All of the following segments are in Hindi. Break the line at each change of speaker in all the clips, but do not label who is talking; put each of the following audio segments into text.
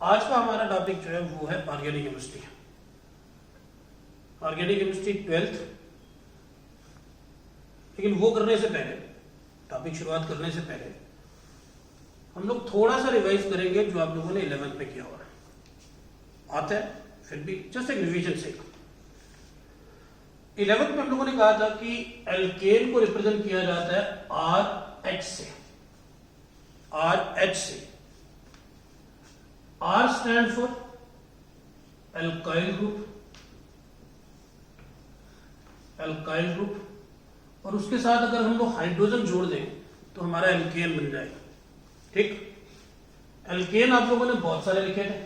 आज का हमारा टॉपिक जो है वो है organic chemistry. Organic chemistry 12th। लेकिन वो करने से पहले, टॉपिक शुरुआत करने से पहले हम लोग थोड़ा सा रिवाइज करेंगे जो आप लोगों ने 11th में किया हुआ है। आता है फिर भी जस्ट एक रिवीजन से। 11th में हम लोगों ने कहा था कि एल्केन को रिप्रेजेंट किया जाता है आर एच से। आर एच से R stand for alkyl group, alkyl group, और उसके साथ अगर हम लोग हाइड्रोजन जोड़ दें तो हमारा एल्केन बन जाएगा। ठीक, एल्केन आप लोगों ने बहुत सारे लिखे थे,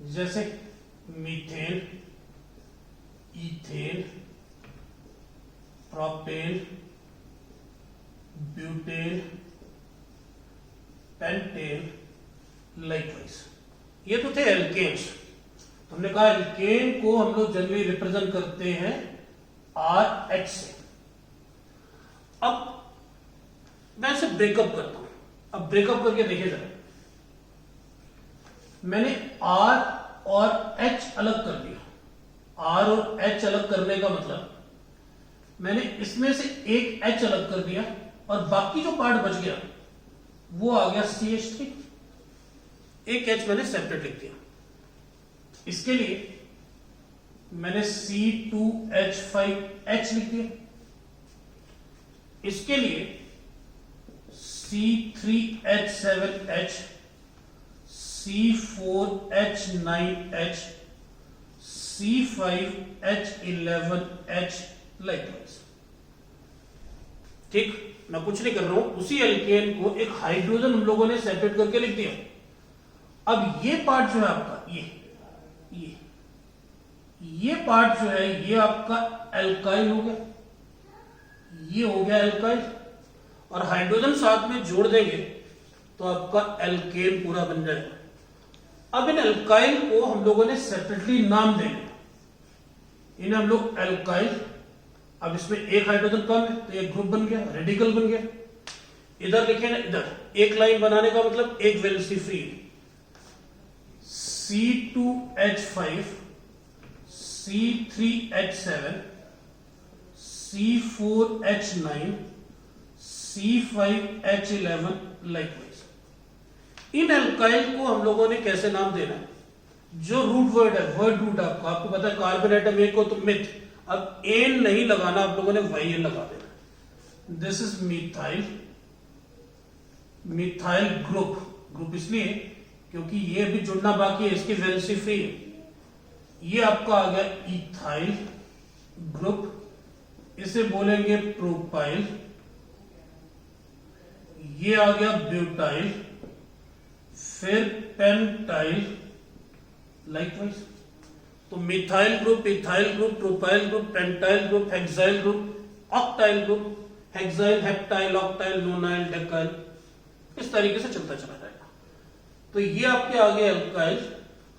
जैसे methane, ethane, propane, butane, pentane, likewise. ये तो थे एल्केन्स। तो हमने कहा एल्केन को हम लोग जनरली रिप्रेजेंट करते हैं आर एच से। अब मैं इसे ब्रेकअप करता हूं। अब ब्रेकअप करके देखिए जरा, मैंने आर और एच अलग कर दिया। आर और एच अलग करने का मतलब मैंने इसमें से एक एच अलग कर दिया और बाकी जो पार्ट बच गया वो आ गया CH3। एक एच मैंने सेपरेट लिख दिया। इसके लिए मैंने C2H5H लिख दिया। इसके लिए C3H7H, C4H9H, C5H11H, लाइकवाइज। ठीक, मैं कुछ नहीं कर रहा हूं, उसी एल्केन को एक हाइड्रोजन हम लोगों ने सेपरेट करके लिख दिया। अब ये पार्ट जो है आपका, ये पार्ट जो है ये आपका एल्काइल हो गया, ये हो गया एल्काइल, और हाइड्रोजन साथ में जोड़ देंगे तो आपका एल्केन पूरा बन जाएगा। अब इन एल्काइल को हम लोगों ने सेपरेटली नाम देंगे। इन्हें हम लोग एल्काइल, अब इसमें एक हाइड्रोजन कम है तो एक ग्रुप बन गया, रेडिकल बन गया। इधर लिखे ना, इधर एक लाइन बनाने का मतलब एक valency free. C2H5, C3H7, C4H9, C5H11, likewise. इन एल्काइल को हम लोगों ने कैसे नाम देना है? जो रूट वर्ड है, वर्ड रूट आपको पता है, कार्बन एटम एक हो तो मिथ। अब एन नहीं लगाना, आप लोगों ने YN लगा देना। This is methyl, methyl group. Group इसलिए क्योंकि ये अभी जुड़ना बाकी है, इसकी वैलेंसी फ्री है। ये आपका आ गया इथाइल ग्रुप, इसे बोलेंगे प्रोपाइल। ये आ गया ब्यूटाइल, फिर पेंटाइल, लाइकवाइज। तो methyl group, ethyl group, propyl group, pentyl group, hexyl group, octyl group, hexyl, heptyl, octyl, nonyl, डेकाइल, इस तरीके से चलता चला जाएगा। तो ये आपके आगे एल्काइल,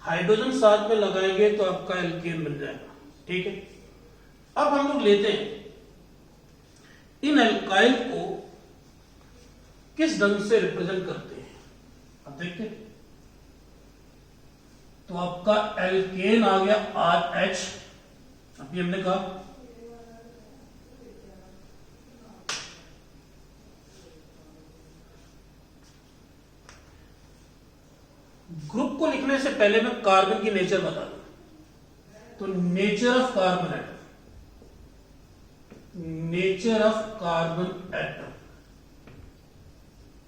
हाइड्रोजन साथ में लगाएंगे तो आपका एल्केन बन जाएगा। ठीक है, अब हम लोग लेते हैं इन एल्काइल को किस ढंग से रिप्रेजेंट करते हैं। अब देखते हैं, तो आपका एल्केन आ गया RH। अभी हमने कहा ग्रुप को लिखने से पहले मैं कार्बन की नेचर बता दूं। तो nature of carbon atom, nature of carbon atom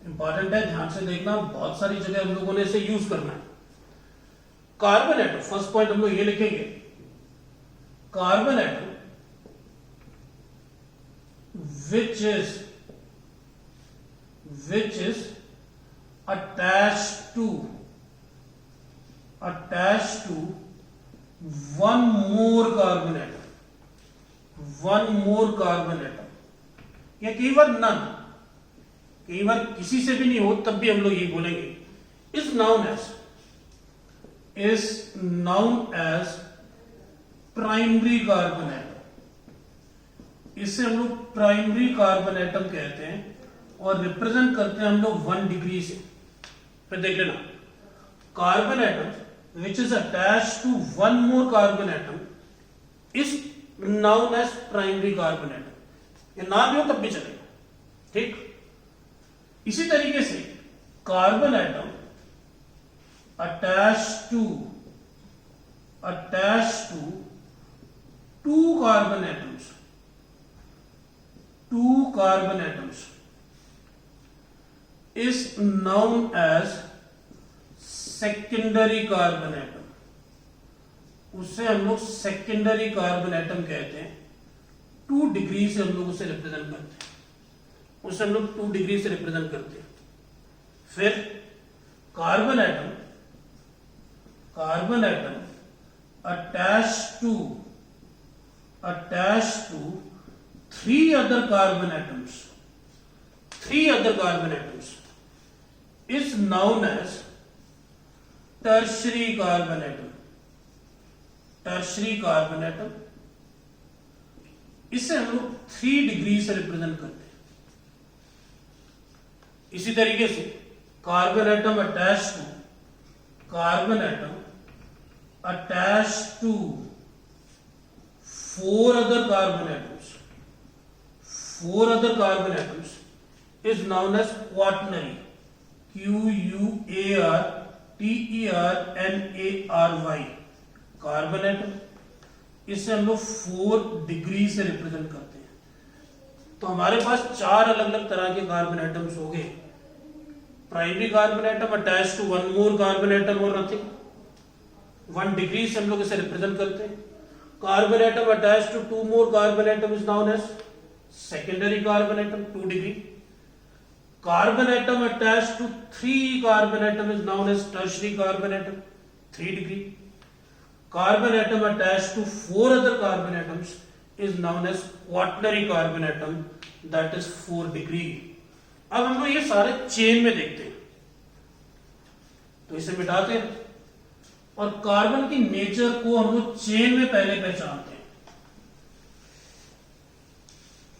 important है, ध्यान से देखना। बहुत सारी जगह हम लोगों ने इसे यूज करना है। कार्बन एटम, फर्स्ट पॉइंट हम लोग ये लिखेंगे, carbon atom which is attached to one more carbon atom, या कई बार नन, कई बार किसी से भी नहीं हो तब भी हम लोग ये बोलेंगे, is known as primary carbon atom. इसे हम लोग प्राइमरी कार्बन एटम कहते हैं और रिप्रेजेंट करते हैं हम लोग 1 डिग्री से। फिर देख लेना, carbon atom which is attached to one more carbon atom is known as primary carbon atom. ये ना भी हो तब भी चलेगा, ठीक. इसी तरीके से carbon atom attached to two carbon atoms is known as secondary carbon atom. उससे हम लोग सेकेंडरी कार्बन एटम कहते हैं. 2 डिग्री से हम लोग उसे रिप्रेजेंट करते हैं, उसे हम लोग 2 डिग्री से रिप्रेजेंट करते हैं. फिर carbon atom attached to 3 other carbon atoms is known as tertiary carbon atom. इसे हम लोग 3 डिग्री से रिप्रेजेंट करते हैं. इसी तरीके से carbon atom attached to 4 other carbon atoms is known as quaternary. QUARTERNARY carbon atom. इसे हम लोग 4 डिग्री से रिप्रेजेंट करते हैं. तो हमारे पास 4 अलग अलग तरह के कार्बन एटम्स हो गए. Primary carbon atom attach to one more carbon atom और नथिंग, 1 डिग्री से हम लोग इसे रिप्रेजेंट करते हैं. Carbon atom attach to 2 more carbon atom is known as secondary carbon atom, 2 degree. Carbon atom attach to 3 carbon atom is known as tertiary carbon atom, 3 degree. Carbon atom attach to 4 other carbon atoms is known as quaternary carbon atom, that is 4 degree. अब हम लोग ये सारे चेन में देखते हैं, तो इसे मिटाते हैं और कार्बन की नेचर को हम लोग चेन में पहले पहचानते हैं.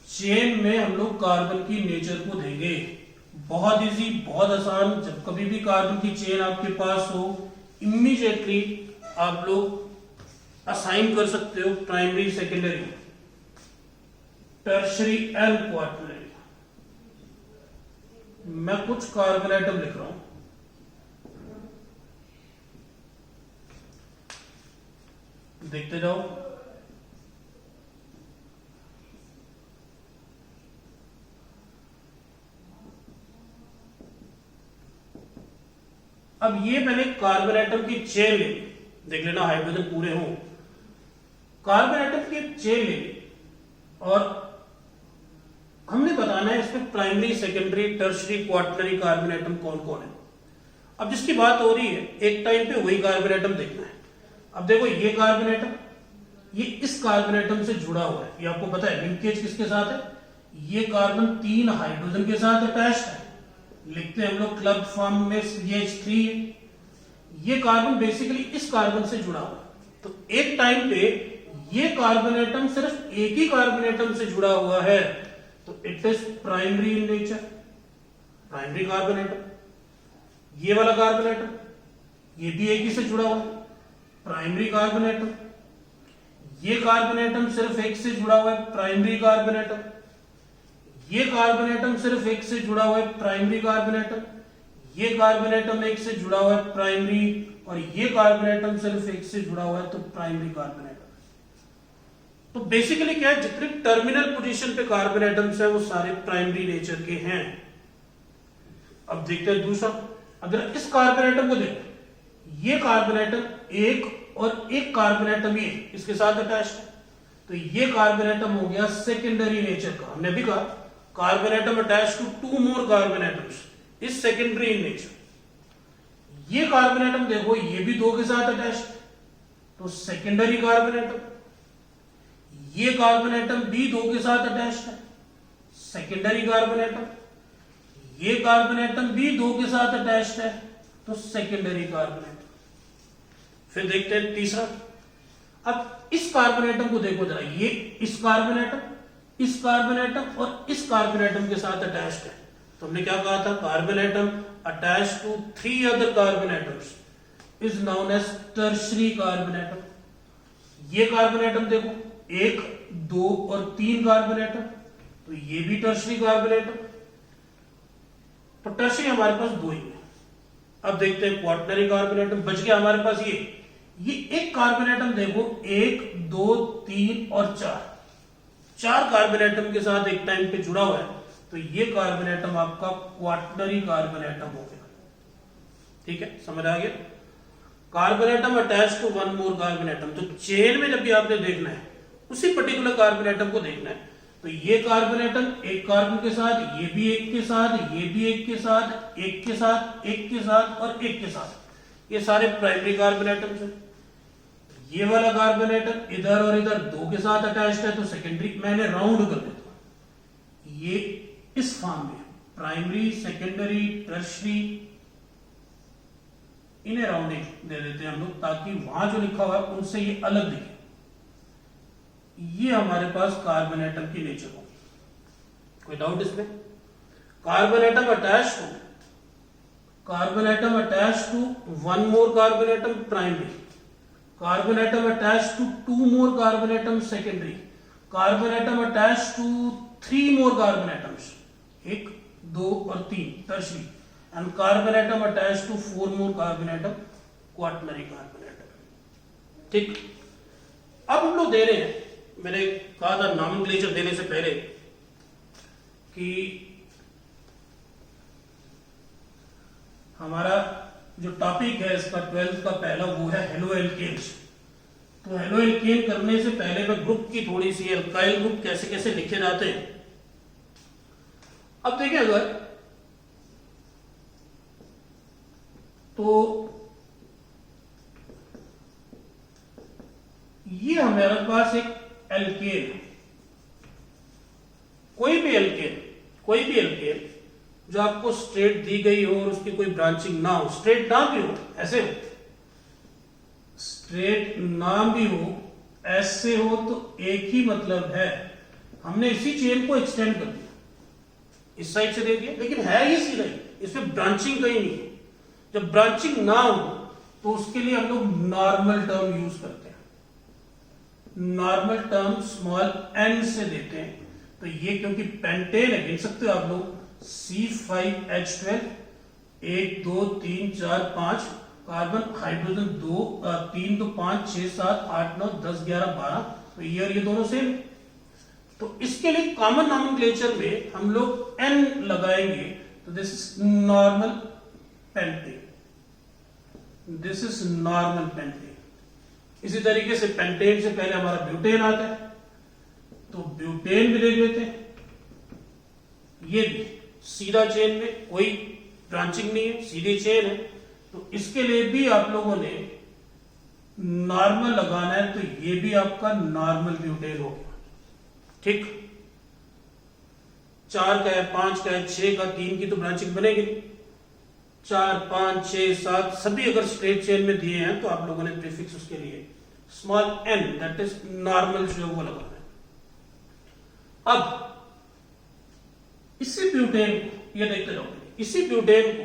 चेन में हम लोग कार्बन की नेचर को देंगे. बहुत इजी, बहुत आसान. जब कभी भी कार्बन की चेन आपके पास हो, इमीडिएटली आप लोग असाइन कर सकते हो primary, secondary, tertiary and quaternary. मैं कुछ कार्बन एटम लिख रहा हूं. देखते जाओ. अब ये मैंने कार्बन एटम की चेन ले ली. देख लेना हाइड्रोजन पूरे हों. कार्बन एटम की चेन ले ली और हमने बताना है इसमें primary, secondary, tertiary, quaternary carbon atom कौन कौन है. अब जिसकी बात हो रही है एक टाइम पे वही कार्बन एटम देखना है. अब देखो ये कार्बन एटम, ये इस कार्बन एटम से जुड़ा हुआ है. ये आपको पता है लिंकेज किसके साथ है. ये कार्बन 3 हाइड्रोजन के साथ अटैच्ड है. लिखते हैं हम लोग क्लब फॉर्म में CH3 है. ये कार्बन बेसिकली इस कार्बन से जुड़ा हुआ है. तो एक टाइम पे ये कार्बन एटम सिर्फ एक ही कार्बन एटम से जुड़ा हुआ है, तो it is primary in nature, primary carbon atom. ये वाला कार्बन एटम, ये भी एक ही से जुड़ा हुआ है, प्राइमरी कार्बन एटम. ये कार्बन एटम सिर्फ एक से जुड़ा हुआ है, प्राइमरी कार्बन एटम. ये कार्बन एटम सिर्फ एक से जुड़ा हुआ है, प्राइमरी कार्बन एटम. ये कार्बन एटम एक से जुड़ा हुआ है, प्राइमरी. और ये कार्बन एटम सिर्फ एक से जुड़ा हुआ है, तो प्राइमरी कार्बन एटम. तो बेसिकली क्या है, जितने टर्मिनल पोजीशन पे कार्बन एटम्स है वो सारे प्राइमरी नेचर के हैं. अब देखते हैं दूसरा. अगर इस कार्बन एटम को देखो, ये कार्बन एटम एक और एक कार्बन एटम ये इसके साथ अटैच्ड है, तो ये कार्बन एटम हो गया सेकेंडरी नेचर का. हमने भी कहा carbon atom attach to 2 more carbon atoms is secondary in nature. ये कार्बन एटम देखो, ये भी 2 के साथ अटैच्ड, तो सेकेंडरी कार्बन एटम. ये कार्बन एटम भी 2 के साथ अटैच्ड है, सेकेंडरी कार्बन एटम. ये कार्बन एटम भी 2 के साथ अटैच्ड है, तो सेकेंडरी कार्बन एटम. फिर देखते हैं तीसरा. अब इस कार्बन एटम को देखो जरा, ये इस कार्बन एटम, इस कार्बन एटम और इस कार्बन एटम के साथ अटैच्ड है. तो हमने क्या कहा था, carbon atom attach to 3 other carbon atoms, is known as tertiary carbon atom. ये कार्बन एटम देखो 1, 2 और 3 कार्बन एटम, तो ये भी टर्शरी कार्बन एटम। तो टर्शरी हमारे पास 2 ही है। अब देखते हैं क्वार्टनरी कार्बन एटम। बच गया हमारे पास ये एक कार्बन एटम देखो 1, 2, 3 और 4 कार्बन एटम के साथ एक टाइम पे जुड़ा हुआ है, तो ये कार्बन एटम आपका क्वार्टनरी कार्बन एटम हो गया। ठीक है, समझ आ गया। Carbon atom attach to one more carbon atom, तो चेन में जब भी आपने देखना है उसी पर्टिकुलर कार्बन एटम को देखना है, तो ये कार्बन एटम एक कार्बन के साथ, ये भी एक के साथ, ये भी एक के साथ, एक के साथ, एक के साथ और एक के साथ, ये सारे प्राइमरी कार्बन एटम्स हैं। ये वाला कार्बन एटम इधर और इधर 2 के साथ अटैच्ड है, तो सेकेंडरी। मैंने राउंड कर देता हूं, ये इस फॉर्म में प्राइमरी, सेकेंडरी, टर्शरी, इन्हें राउंडिंग दे देते हैं हम लोग, ताकि वहां जो लिखा हुआ है उनसे ये अलग दिखे। ये हमारे पास कार्बन एटम की नेचर होगी। कोई डाउट इसमें? Carbon atom attach to one more carbon atom primary, carbon atom attach to 2 more carbon atom secondary, carbon atom attach to 3 more carbon atoms, 1, 2 और 3 tertiary, and carbon atom attach to 4 more carbon atom quaternary carbon atom. ठीक, अब हम लोग दे रहे हैं, मैंने कहा था नॉमेनक्लेचर देने से पहले कि हमारा जो टॉपिक है इसका 12th का पहला वो है हेलो एल्केन्स। तो हेलो एल्केन करने से पहले मैं ग्रुप की थोड़ी सी एल्काइल ग्रुप कैसे कैसे लिखे जाते हैं। अब देखिए, अगर तो ये हमारे पास एक एल्केन, कोई भी एल्केन जो आपको स्ट्रेट दी गई हो और उसकी कोई ब्रांचिंग ना हो, स्ट्रेट ना भी हो, ऐसे हो, स्ट्रेट ना भी हो, ऐसे हो, तो एक ही मतलब है, हमने इसी चेन को एक्सटेंड कर दिया, इस साइड से दे दिया, लेकिन है ये सीधा ही, इसमें ब्रांचिंग कहीं नहीं है। जब ब्रांचिंग ना हो तो उसके लिए हम लोग नॉर्मल टर्म यूज करते हैं, नॉर्मल टर्म स्मॉल n से देते हैं। तो ये क्योंकि पेंटेन है, गिन सकते हो आप लोग, C5H12, 1, 2, 3, 4, 5 कार्बन, हाइड्रोजन 2, 3 तो 5, 6, 7, 8, 9, 10, 11, 12, तो ये और ये दोनों सेम। तो इसके लिए कॉमन नॉमेनक्लेचर में हम लोग n लगाएंगे, तो this is normal pentane, this is normal pentane. इसी तरीके से पेंटेन से पहले हमारा ब्यूटेन आता है, तो ब्यूटेन भी देख लेते हैं। ये भी सीधा चेन में कोई ब्रांचिंग नहीं है, सीधी चेन है, तो इसके लिए भी आप लोगों ने नॉर्मल लगाना है, तो ये भी आपका नॉर्मल ब्यूटेन हो गया। ठीक, 4 का है, 5 का है, 6 का, 3 की तो ब्रांचिंग बनेगी, 4, 5, 6, 7 सभी अगर स्ट्रेट चेन में दिए हैं तो आप लोगों ने प्रीफिक्स उसके लिए small n, that is normal जो वो लगाना है। अब इसी ब्यूटेन को, ये देखते जाओ, इसी ब्यूटेन को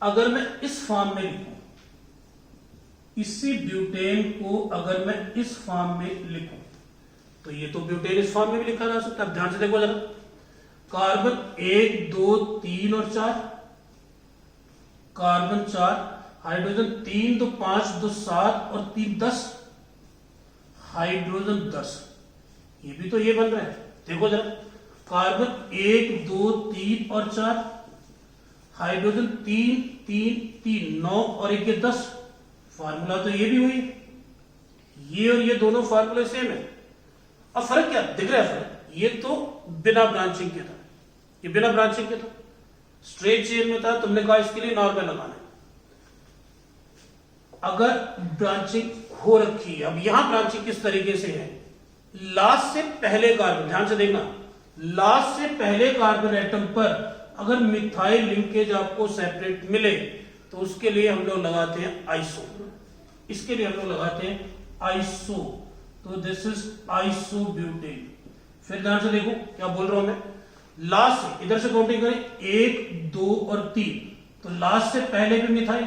अगर मैं इस फॉर्म में लिखूं, इसी ब्यूटेन को अगर मैं इस फॉर्म में लिखूं, तो ये तो ब्यूटेन इस फॉर्म में भी लिखा जा सकता है। अब ध्यान से देखो जरा, कार्बन 1, 2, 3 और 4, कार्बन 4, हाइड्रोजन 3 तो 5, 2, 7 और 3, 10, हाइड्रोजन 10, ये भी तो ये बन रहा है। देखो जरा, कार्बन 1, 2, 3 और 4, हाइड्रोजन 3, 3, 3, 9 और 1, 10, फार्मूला तो ये भी हुई, ये और ये दोनों फार्मूले सेम है। अब फर्क क्या दिख रहा है? फर्क ये तो बिना ब्रांचिंग के था, ये बिना ब्रांचिंग के था, स्ट्रेट चेन में था, तुमने कहा इसके लिए नॉर्मल लगाना है। अगर ब्रांचिंग हो रखी है, अब यहां ब्रांचिंग किस तरीके से है, लास्ट से पहले कार्बन, ध्यान से देखना, लास्ट से पहले कार्बन एटम पर अगर मिथाइल लिंकेज आपको सेपरेट मिले तो उसके लिए हम लोग लगाते हैं आइसो, इसके लिए हम लोग लगाते हैं आइसो, तो दिस इज आइसोब्यूटेन। फिर ध्यान से देखो क्या बोल रहा हूं मैं, लास्ट से इधर से काउंटिंग करें, 1, 2 और 3, तो लास्ट से पहले भी मिथाइल,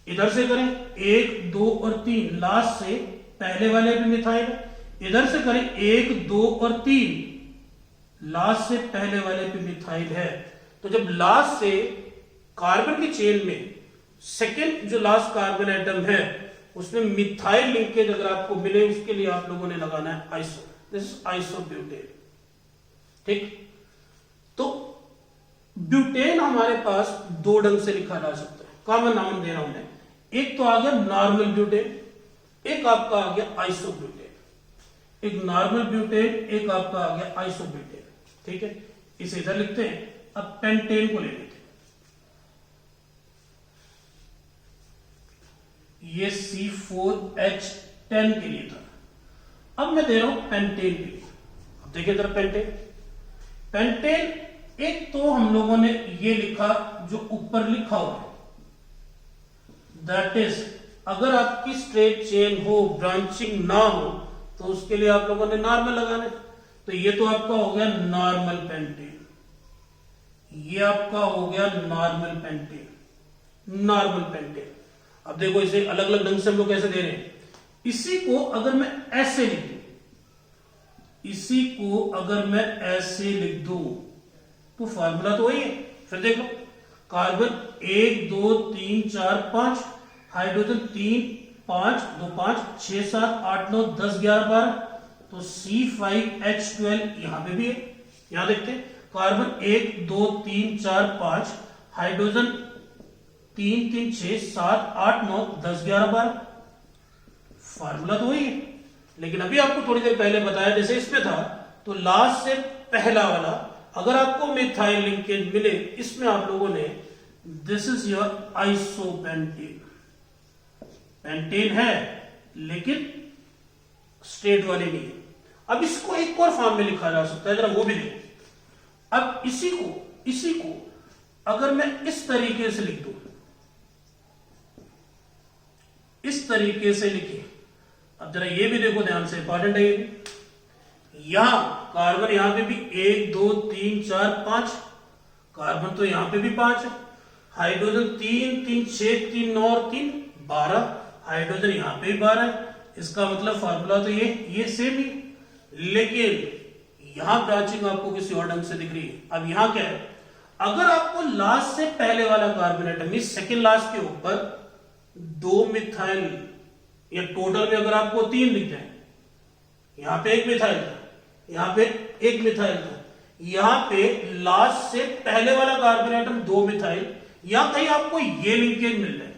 इधर से करें 1 2 और 3, लास्ट से पहले वाले पे मिथाइल है। इधर से करें 1 2 और 3, लास्ट से पहले वाले पे मिथाइल है। तो जब लास्ट से कार्बन की चेन में सेकेंड जो लास्ट कार्बन एटम है उसमें मिथाइल लिंकेज अगर आपको मिले, उसके लिए आप लोगों ने लगाना है आइसो, दिस इज आइसोब्यूटेन। ठीक, तो ब्यूटेन हमारे पास दो ढंग से लिखा जा सकता है, कॉमन नाम दे रहा हूं मैं। एक तो आ गया नॉर्मल ब्यूटेन, एक आपका आ गया आइसोब्यूटेन। एक नॉर्मल ब्यूटेन, एक आपका आ गया आइसोब्यूटेन। ठीक है, इसे इधर लिखते हैं। अब पेंटेन को ले लेते हैं। ये C4H10 के लिए था, अब मैं दे रहा हूं पेंटेन के लिए। अब देखिए जरा पेंटेन, एक तो हम लोगों ने ये लिखा जो ऊपर लिखा हुआ है, दैट इज अगर आपकी स्ट्रेट चेन हो, ब्रांचिंग ना हो, तो उसके लिए आप लोगों ने नॉर्मल लगाना है। तो ये तो आपका हो गया नॉर्मल पेंटेन, ये आपका हो गया नॉर्मल पेंटेन। अब देखो इसे अलग अलग ढंग से हम लोग कैसे दे रहे हैं। इसी को अगर मैं ऐसे लिख दूं, इसी को अगर मैं ऐसे लिख दूं तो फार्मूला तो वही है। फिर देखो कार्बन 1 2 3 4 5, हाइड्रोजन 3 5 2 5 6 7 8 9 10 11 12, तो C5H12 यहां पे भी है। यहां देखते हैं कार्बन 1 2 3 4 5, हाइड्रोजन 3 3 6 7 8 9 10 11 12, फार्मूला तो वही है। लेकिन अभी आपको थोड़ी देर पहले बताया जैसे इसमें था, तो लास्ट से पहला वाला अगर आपको मिथाइल लिंकेज मिले, इसमें आप लोगों ने this is your isopentane. Pentane है लेकिन स्ट्रेट वाली नहीं है। अब इसको एक और फॉर्म में लिखा जा सकता है, जरा वो भी देखो। अब इसी को अगर मैं इस तरीके से लिख दूं, इस तरीके से लिखिए। अब जरा ये भी देखो ध्यान से, इंपॉर्टेंट है ये भी। यहां कार्बन यहां पे भी 1 2 3 4 5, कार्बन तो यहां पे भी 5 है, हाइड्रोजन 3 3 6 3 9 और 3 12, हाइड्रोजन यहां पे भी 12 है। इसका मतलब फार्मूला तो ये सेम ही, लेकिन यहां ब्रांचिंग आपको किसी और ढंग से दिख रही है। अब यहां क्या है, अगर आपको लास्ट से पहले वाला कार्बन एटम सेकेंड लास्ट के ऊपर 2 मिथाइल, या टोटल में अगर आपको 3 दिख जाए, यहां पे 1 मिथाइल था, यहां पे 1 मिथाइल था, यहां पे लास्ट से पहले वाला कार्बन एटम 2 मिथाइल, या कहीं आपको ये लिंकेज मिल जाए,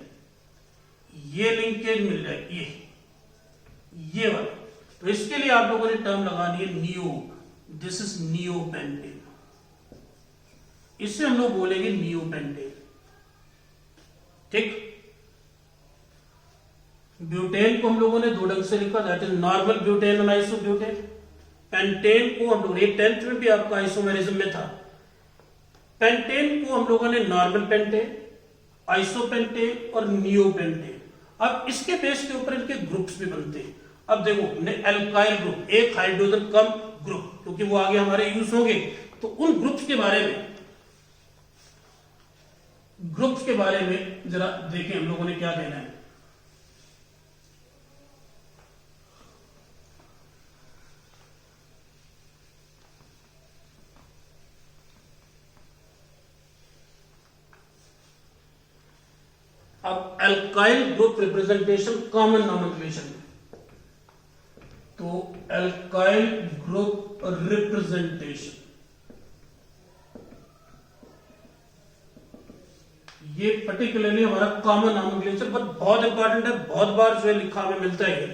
ये लिंकेज मिल जाए, ये वाला, तो इसके लिए आप लोगों ने टर्म लगानी है नियो, दिस इज नियोपेंटेन। इससे हम लोग बोलेंगे नियोपेंटेन। ठीक, ब्यूटेन को हम लोगों ने दो ढंग से लिखा, दैट इज नॉर्मल ब्यूटेन और आइसोब्यूटेन। पेंटेन को हम लोगों ने 10th में भी आपका आइसोमेरिज्म में था, पेंटेन को हम लोगों ने नॉर्मल पेंटेन, आइसोपेंटेन और नियोपेंटेन। अब इसके बेस के ऊपर इनके ग्रुप्स भी बनते हैं। अब देखो एल्काइल ग्रुप, एक हाइड्रोजन कम ग्रुप, क्योंकि वो आगे हमारे यूज होंगे, तो उन ग्रुप्स के बारे में जरा देखें हम लोगों ने क्या कहना है। अब alkyl group representation common nomenclature में, तो एल्काइल ग्रुप रिप्रेजेंटेशन ये पर्टिकुलरली हमारा कॉमन नॉमेनक्लेचर, पर बहुत इंपॉर्टेंट है, बहुत बार जो है लिखा हमें मिलता है।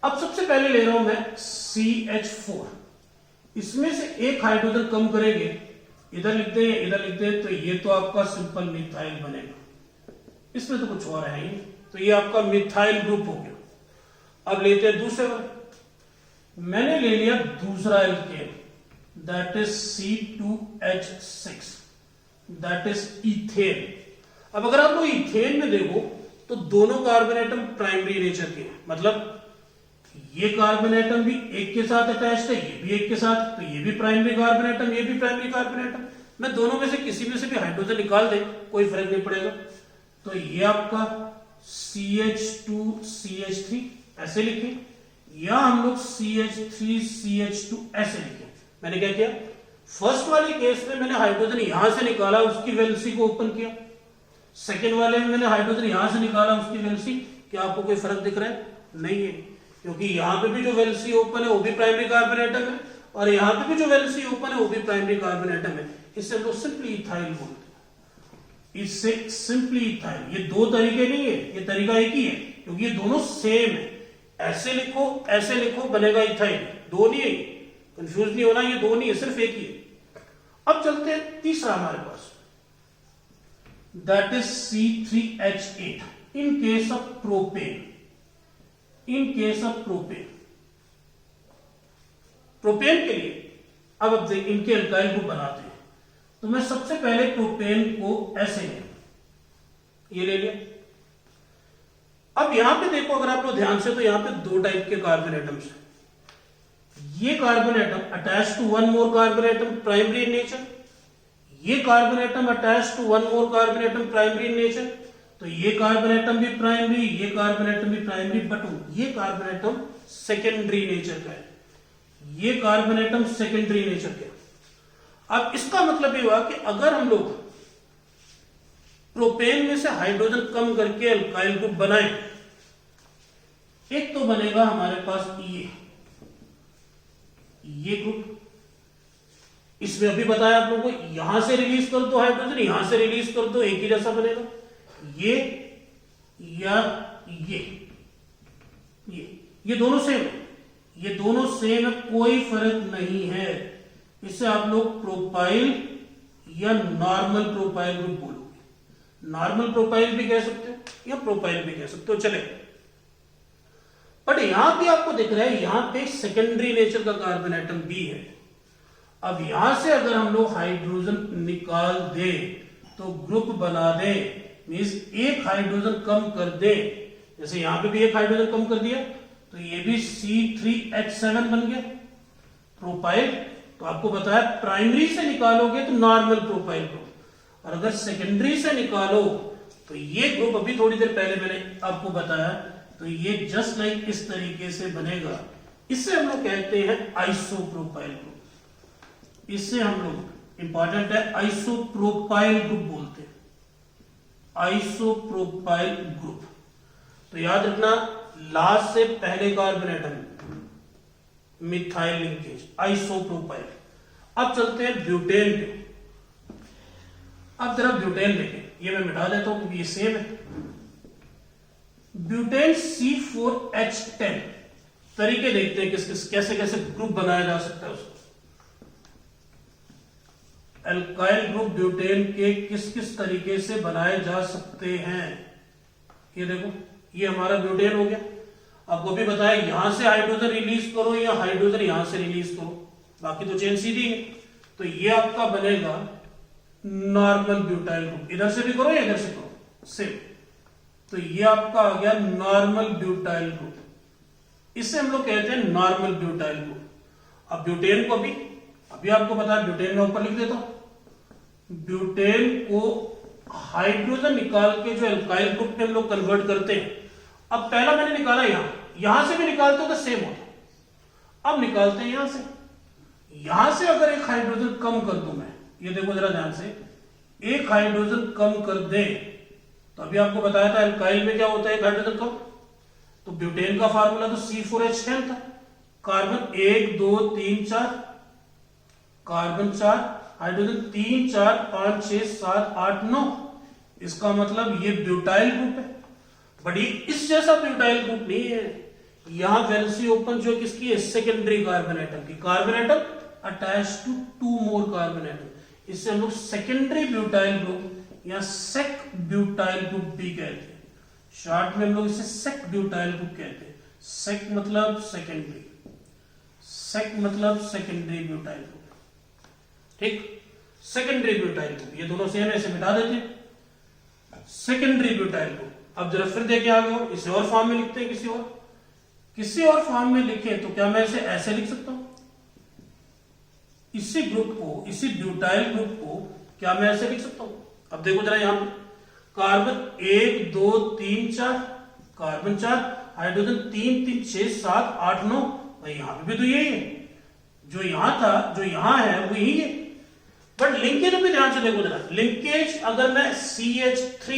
अब सबसे पहले ले रहा हूं मैं CH4, इसमें से एक हाइड्रोजन कम करेंगे, इधर लिखते हैं इधर लिखते हैं, तो ये तो आपका सिंपल मिथाइल बनेगा, इसमें तो कुछ और है ही, तो ये आपका मिथाइल ग्रुप हो गया। अब लेते हैं दूसरे पर, मैंने ले लिया दूसरा alkane, that is C2H6, that is ethane. अब अगर आप लोग इथेन में देखो तो दोनों कार्बन एटम प्राइमरी नेचर के हैं, मतलब ये कार्बन एटम भी एक के साथ अटैच्ड है, ये भी एक के साथ, तो ये भी प्राइमरी कार्बन एटम, ये भी प्राइमरी कार्बन एटम। मैं दोनों में से किसी में से भी हाइड्रोजन निकाल दे, कोई फर्क नहीं पड़ेगा। तो ये आपका CH2CH3 ऐसे लिखे, या हम लोग CH3CH2 ऐसे लिखे। मैंने क्या किया, फर्स्ट वाले केस में मैंने हाइड्रोजन यहां से निकाला, उसकी वैलेंसी को ओपन किया। सेकेंड वाले में मैंने हाइड्रोजन यहां से निकाला, उसकी वैलेंसी। क्या आपको कोई फर्क दिख रहा है? नहीं है, क्योंकि यहां पे भी जो वैलेंसी ओपन है वो भी प्राइमरी कार्बन एटम है, और यहां पे भी जो वैलेंसी ओपन है वो भी प्राइमरी कार्बन एटम है। इससे हम लोग सिंपली इथाइल बोलते हैं, इससे सिंपली इथाइल। ये दो तरीके नहीं है, ये तरीका एक ही है, क्योंकि ये दोनों सेम है। ऐसे लिखो बनेगा इथाइल, दो नहीं है, कंफ्यूज नहीं होना, ये दो नहीं है, सिर्फ एक ही है। अब चलते हैं तीसरा हमारे पास, that is C3H8 in case of propane. In case of propane के लिए अब इनके अल्काइल ग्रुप बनाते हैं। तो मैं सबसे पहले प्रोपेन को ऐसे ले, ये ले लिया। अब यहां पे देखो, अगर आप लोग ध्यान से, तो यहां पे दो टाइप के कार्बन एटम्स हैं। ये carbon atom attach to one more carbon atom primary in nature, ये carbon atom attach to one more carbon atom primary in nature. तो ये कार्बन एटम भी प्राइमरी, ये कार्बन एटम भी प्राइमरी, बट ये कार्बन एटम सेकेंडरी नेचर का है, ये कार्बन एटम सेकेंडरी नेचर का है। अब इसका मतलब ये हुआ कि अगर हम लोग प्रोपेन में से हाइड्रोजन कम करके अल्काइल ग्रुप बनाएं, एक तो बनेगा हमारे पास ये ग्रुप। इसमें अभी बताया आप लोगों को, यहां से रिलीज कर दो हाइड्रोजन, यहां से रिलीज कर दो, एक ही जैसा बनेगा। ये या ये दोनों सेम है, ये दोनों सेम है, कोई फर्क नहीं है। इसे आप लोग प्रोपाइल या नॉर्मल प्रोपाइल ग्रुप बोलोगे। नॉर्मल प्रोपाइल भी कह सकते हो या प्रोपाइल भी कह सकते हो, चले। बट यहां पे आपको दिख रहा है, यहां पे सेकेंडरी नेचर का कार्बन एटम भी है। अब यहां से अगर हम लोग हाइड्रोजन निकाल दे तो ग्रुप बना दे, मींस एक हाइड्रोजन कम कर दे, जैसे यहां पे भी एक हाइड्रोजन कम कर दिया, तो ये भी C3H7 बन गया प्रोपाइल। तो आपको बताया प्राइमरी से निकालोगे तो नॉर्मल प्रोपाइल ग्रुप, और अगर सेकेंडरी से निकालो तो ये ग्रुप, अभी थोड़ी देर पहले मैंने आपको बताया, तो ये जस्ट लाइक इस तरीके से बनेगा। इससे हम लोग कहते हैं आइसोप्रोपाइल ग्रुप। इससे हम लोग, इंपॉर्टेंट है, आइसोप्रोपाइल ग्रुप बोलते हैं, आइसोप्रोपाइल ग्रुप। तो याद रखना, लास्ट से पहले carbon atom methyl linkage, isopropyl. अब चलते हैं ब्यूटेन पे। अब जरा ब्यूटेन देखें, ये मैं मिटा देता हूं क्योंकि ये सेम है। ब्यूटेन C4H10, तरीके देखते हैं कैसे कैसे ग्रुप बनाया जा सकता है उसको। एल्काइल ग्रुप ब्यूटेन के किस किस तरीके से बनाए जा सकते हैं। ये देखो, ये हमारा ब्यूटेन हो गया। आपको भी बताया, यहां से हाइड्रोजन रिलीज करो या हाइड्रोजन यहां से रिलीज करो, बाकी तो चेन सीधी है। तो ये आपका बनेगा नॉर्मल ब्यूटाइल ग्रुप, इधर से भी करो या इधर से करो, सेम। तो ये आपका आ गया नॉर्मल ब्यूटाइल ग्रुप, इसे हम लोग कहते हैं नॉर्मल ब्यूटाइल ग्रुप। अब ब्यूटेन को भी अभी आपको बताया, ब्यूटेन में ऊपर लिख देता हूं। ब्यूटेन को हाइड्रोजन निकाल के जो एल्काइल ग्रुप में हम लोग कन्वर्ट करते हैं। अब पहला मैंने निकाला यहां से भी निकालते हो तो सेम होता। अब निकालते हैं यहां से, यहां से अगर एक हाइड्रोजन कम कर दूं मैं, ये देखो जरा ध्यान से, एक हाइड्रोजन कम कर दे, तो अभी आपको बताया था एल्काइल में क्या होता है एक हाइड्रोजन कम। तो ब्यूटेन का फार्मूला तो C4H10 था, कार्बन 1 2 3 4, कार्बन 4, हाइड्रोजन 3 4 5 6 7 8 9। इसका मतलब ये ब्यूटाइल ग्रुप है, बट ये इस जैसा ब्यूटाइल ग्रुप नहीं है। यहां वैलेंसी ओपन जो किसकी है, सेकेंडरी कार्बन एटम की। Carbon atom attach to 2 more carbon atom, इससे हम लोग सेकेंडरी ब्यूटाइल ग्रुप या सेक ब्यूटाइल ग्रुप भी कहते हैं। शॉर्ट में हम लोग इसे सेक ब्यूटाइल ग्रुप कहते हैं। सेक मतलब सेकेंडरी, सेक मतलब सेकेंडरी ब्यूटाइल ग्रुप, ठीक। सेकेंडरी ब्यूटाइल ग्रुप, ये दोनों सेम, ऐसे मिटा देते हैं, सेकेंडरी ब्यूटाइल ग्रुप। अब जरा फिर देखें आगे, और इसे और फॉर्म में लिखते हैं, किसी और फॉर्म में लिखे तो क्या मैं इसे ऐसे लिख सकता हूं, इसी ग्रुप को, इसी ब्यूटाइल ग्रुप को क्या मैं ऐसे लिख सकता हूं। अब देखो जरा, यहां कार्बन 1 2 3 4, कार्बन 4, हाइड्रोजन 3 3 6 7 8 9, भाई यहां पे भी तो यही है, जो यहां था जो यहां है वो यही है। बट लिंकेज भी ध्यान से देखो जरा, लिंकेज अगर मैं CH3